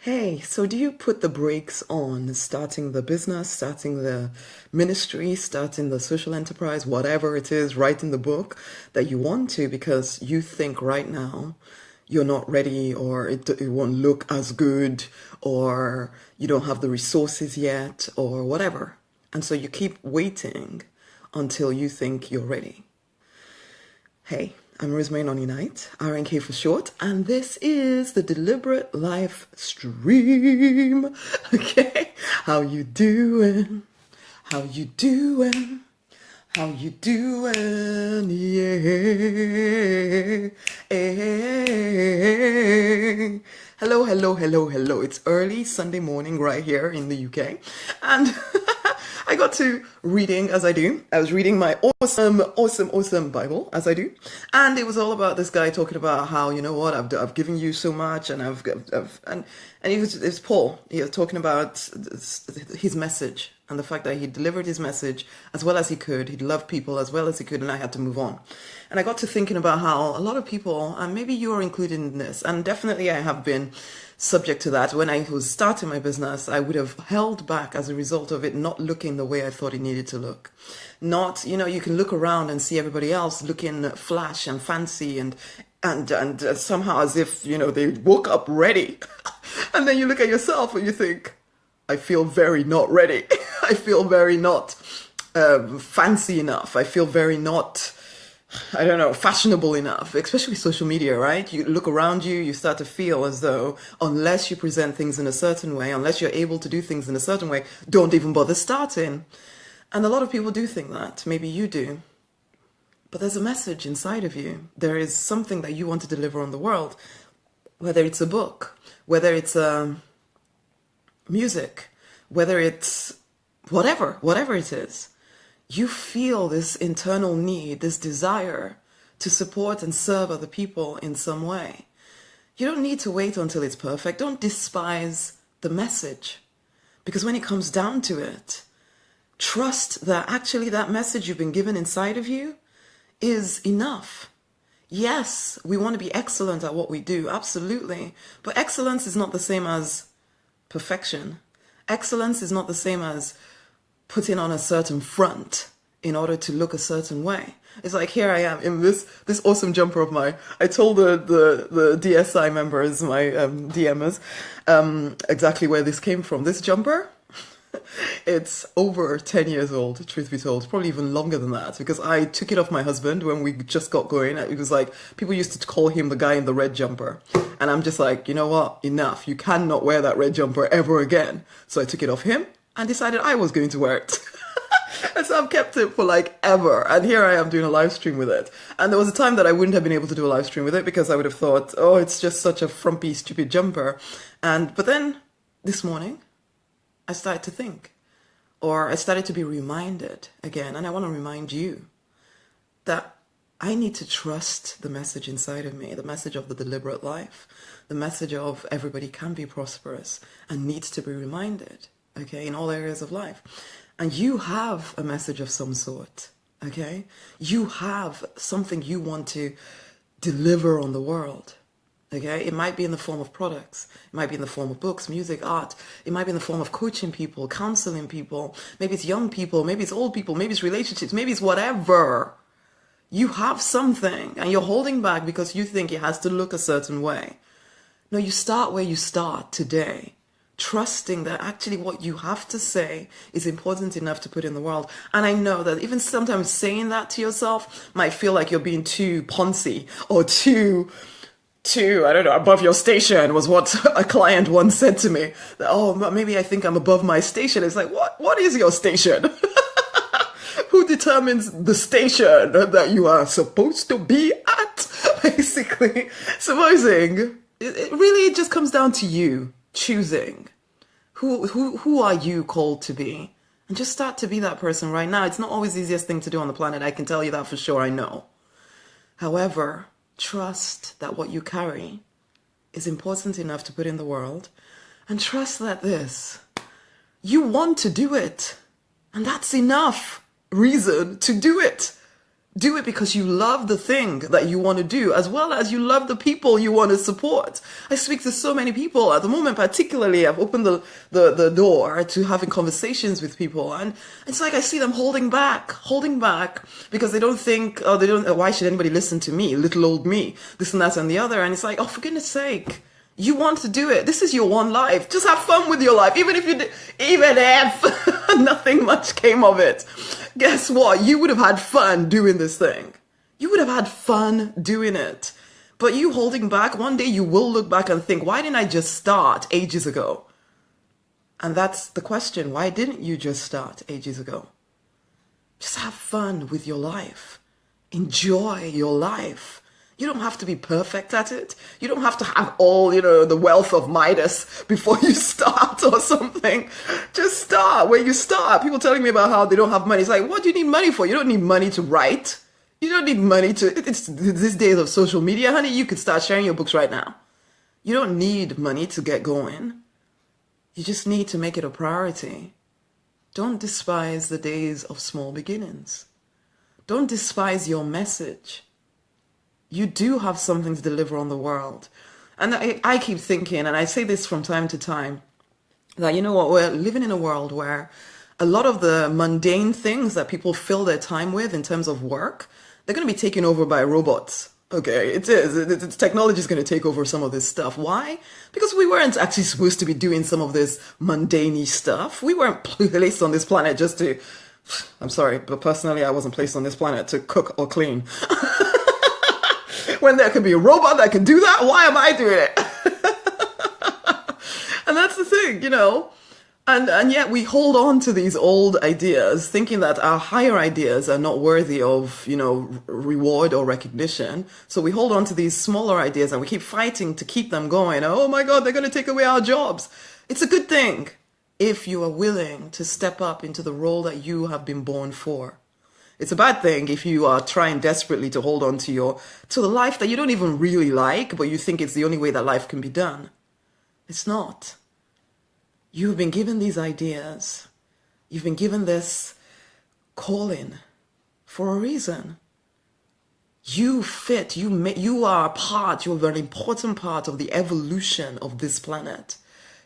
Hey, so do you put the brakes on starting the business, starting the ministry, starting the social enterprise, whatever it is, writing the book that you want to because you think right now you're not ready or it won't look as good or you don't have the resources yet or whatever. And so you keep waiting until you think you're ready. Hey, I'm Rosemary Nonny Knight, RNK for short, and this is the Deliberate Life Stream. Okay, how you doing? How you doing? How you doing? Yeah. Hey. Hello, hello, hello, hello. It's early Sunday morning right here in the UK, and I got to reading as I do. I was reading my awesome Bible as I do, and it was all about this guy talking about how, you know what, I've given you so much, and and it was Paul. He was talking about his message and the fact that he delivered his message as well as he could. He loved people as well as he could, and I had to move on. And I got to thinking about how a lot of people, and maybe you are included in this, and definitely I have been subject to that. When I was starting my business, I would have held back as a result of it not looking the way I thought it needed to look. Not, you can look around and see everybody else looking flash and fancy and somehow as if, they woke up ready. And then you look at yourself and you think, I feel very not ready. I feel very not fancy enough. I feel very not, I don't know, fashionable enough, especially social media, right? You look around you, you start to feel as though unless you present things in a certain way, unless you're able to do things in a certain way, don't even bother starting. And a lot of people do think that. Maybe you do. But there's a message inside of you. There is something that you want to deliver on the world, whether it's a book, whether it's music, whether it's whatever it is. You feel this internal need, this desire to support and serve other people in some way. You don't need to wait until it's perfect. Don't despise the message. Because when it comes down to it, trust that actually that message you've been given inside of you is enough. Yes, we want to be excellent at what we do, absolutely. But excellence is not the same as perfection. Excellence is not the same as putting on a certain front in order to look a certain way. It's like, here I am in this awesome jumper of mine. I told the DSI members, my DMers, exactly where this came from. This jumper, it's over 10 years old, truth be told, probably even longer than that, because I took it off my husband when we just got going. It was like, people used to call him the guy in the red jumper. And I'm just like, you know what, enough. You cannot wear that red jumper ever again. So I took it off him and decided I was going to wear it. And so I've kept it for like ever. And here I am doing a live stream with it. And there was a time that I wouldn't have been able to do a live stream with it because I would have thought, oh, it's just such a frumpy, stupid jumper. But then this morning, I started to think, or I started to be reminded again. And I want to remind you that I need to trust the message inside of me, the message of the deliberate life, the message of everybody can be prosperous and needs to be reminded, okay, in all areas of life. And you have a message of some sort, okay? You have something you want to deliver on the world, okay? It might be in the form of products. It might be in the form of books, music, art. It might be in the form of coaching people, counseling people. Maybe it's young people. Maybe it's old people. Maybe it's relationships. Maybe it's whatever. You have something and you're holding back because you think it has to look a certain way. No, you start where you start today, trusting that actually what you have to say is important enough to put in the world. And I know that even sometimes saying that to yourself might feel like you're being too poncy or too, I don't know, above your station was what a client once said to me. That, oh, maybe I think I'm above my station. It's like, what is your station? Who determines the station that you are supposed to be at? Basically, supposing it really just comes down to you choosing who are you called to be, and just start to be that person right now. It's not always the easiest thing to do on the planet. I can tell you that for sure. I know. However, trust that what you carry is important enough to put in the world, and trust that you want to do it, and that's enough reason to do it. Do it because you love the thing that you want to do, as well as you love the people you want to support. I speak to so many people at the moment, particularly I've opened the door to having conversations with people, and it's like I see them holding back because they don't think, oh, why should anybody listen to me, little old me, this and that and the other. And it's like, oh, for goodness sake, you want to do it. This is your one life. Just have fun with your life. Even if nothing much came of it, guess what? You would have had fun doing this thing. You would have had fun doing it. But you holding back, one day you will look back and think, why didn't I just start ages ago? And that's the question. Why didn't you just start ages ago? Just have fun with your life. Enjoy your life. You don't have to be perfect at it. You don't have to have all, the wealth of Midas before you start or something. Just start where you start. People telling me about how they don't have money. It's like, what do you need money for? You don't need money to write. You don't need money it's these days of social media, honey. You could start sharing your books right now. You don't need money to get going. You just need to make it a priority. Don't despise the days of small beginnings. Don't despise your message. You do have something to deliver on the world. And I keep thinking, and I say this from time to time, that you know what, we're living in a world where a lot of the mundane things that people fill their time with in terms of work, they're going to be taken over by robots. Okay, it is. Technology is going to take over some of this stuff. Why? Because we weren't actually supposed to be doing some of this mundane stuff. We weren't placed on this planet just to, I'm sorry, but personally, I wasn't placed on this planet to cook or clean. When there could be a robot that can do that, why am I doing it? And that's the thing, and yet we hold on to these old ideas, thinking that our higher ideas are not worthy of, reward or recognition. So we hold on to these smaller ideas and we keep fighting to keep them going. Oh my God, they're going to take away our jobs. It's a good thing if you are willing to step up into the role that you have been born for. It's a bad thing if you are trying desperately to hold on to the life that you don't even really like, but you think it's the only way that life can be done. It's not. You've been given these ideas. You've been given this calling for a reason. You fit, you are an important part of the evolution of this planet.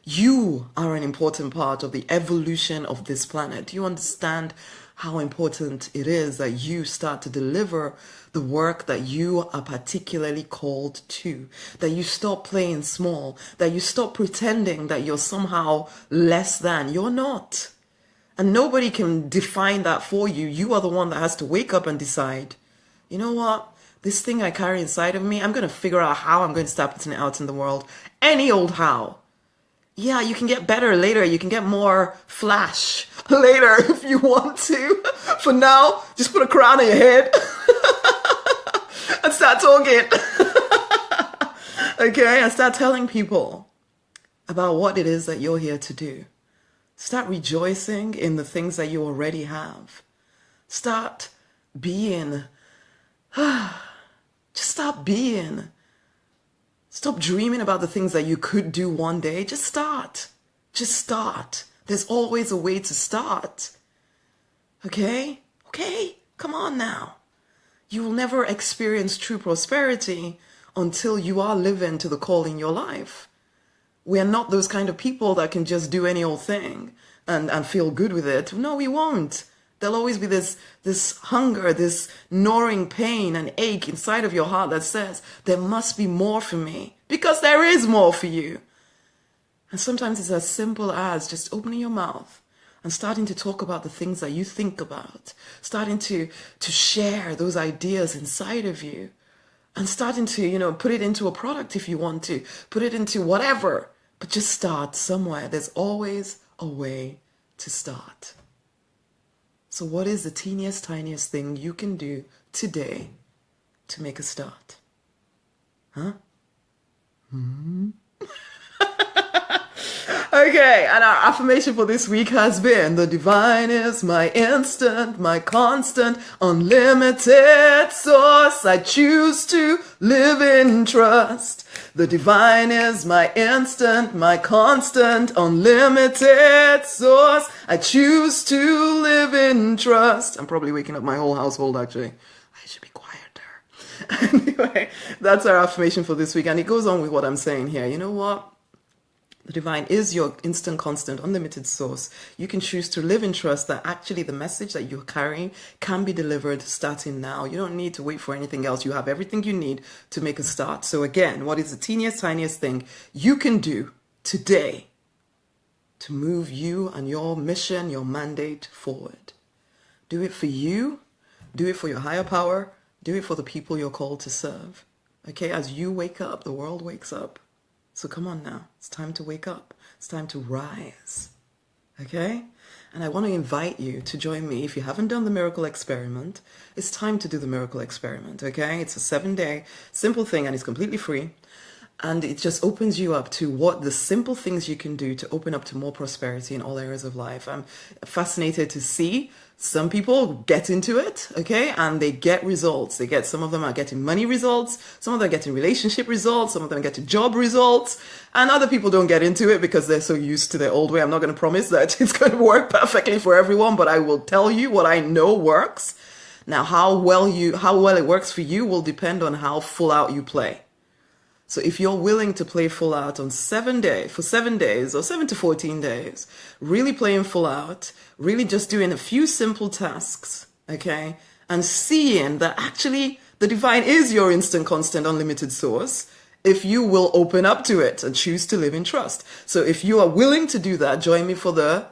You are an important part of the evolution of this planet. Do you understand how important it is that you start to deliver the work that you are particularly called to, that you stop playing small, that you stop pretending that you're somehow less than. You're not. And nobody can define that for you. You are the one that has to wake up and decide, you know what? This thing I carry inside of me, I'm going to figure out how I'm going to start putting it out in the world. Any old how. Yeah, you can get better later. You can get more flash later if you want to. For now, just put a crown on your head and start talking. Okay, and start telling people about what it is that you're here to do. Start rejoicing in the things that you already have. Start being. Just stop being. Stop dreaming about the things that you could do one day. Just start. Just start. There's always a way to start. Okay? Okay? Come on now. You will never experience true prosperity until you are living to the call in your life. We are not those kind of people that can just do any old thing and feel good with it. No, we won't. There'll always be this hunger, this gnawing pain and ache inside of your heart that says, there must be more for me. Because there is more for you. And sometimes it's as simple as just opening your mouth and starting to talk about the things that you think about. Starting to share those ideas inside of you. And starting to, put it into a product if you want to. Put it into whatever. But just start somewhere. There's always a way to start. So what is the teeniest, tiniest thing you can do today to make a start? Huh? Okay, and our affirmation for this week has been, the divine is my instant, my constant, unlimited source. I choose to live in trust. The divine is my instant, my constant, unlimited source. I choose to live in trust. I'm probably waking up my whole household, actually. I Anyway, that's our affirmation for this week. And it goes on with what I'm saying here. You know what? The divine is your instant, constant, unlimited source. You can choose to live in trust that actually the message that you're carrying can be delivered starting now. You don't need to wait for anything else. You have everything you need to make a start. So again, what is the teeniest, tiniest thing you can do today to move you and your mission, your mandate forward? Do it for you. Do it for your higher power. Do it for the people you're called to serve. Okay, as you wake up, the world wakes up. So come on now, it's time to wake up. It's time to rise, okay? And I want to invite you to join me. If you haven't done the miracle experiment, it's time to do the miracle experiment, okay? It's a 7-day simple thing and it's completely free. And it just opens you up to what the simple things you can do to open up to more prosperity in all areas of life. I'm fascinated to see some people get into it, okay, and they get results. Some of them are getting money results, some of them are getting relationship results, some of them are getting job results, and other people don't get into it because they're so used to their old way. I'm not going to promise that it's going to work perfectly for everyone, but I will tell you what I know works. Now, how well it works for you will depend on how full out you play. So if you're willing to play full out on 7 days, for 7 days or 7 to 14 days, really playing full out, really just doing a few simple tasks, okay, and seeing that actually the divine is your instant, constant, unlimited source, if you will open up to it and choose to live in trust. So if you are willing to do that, join me for the